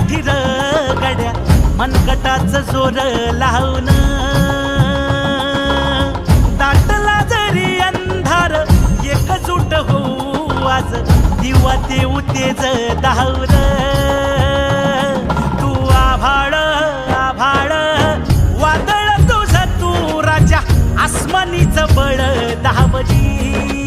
साठी रगड्या मनगटाचं जोर लावून दाटला जरी अंधार एकजूट होऊ आज दिवा देऊ तेज धावून तू आभाळ आभाळ वादळ तुझ तू राजा आसमानीच बळ दावली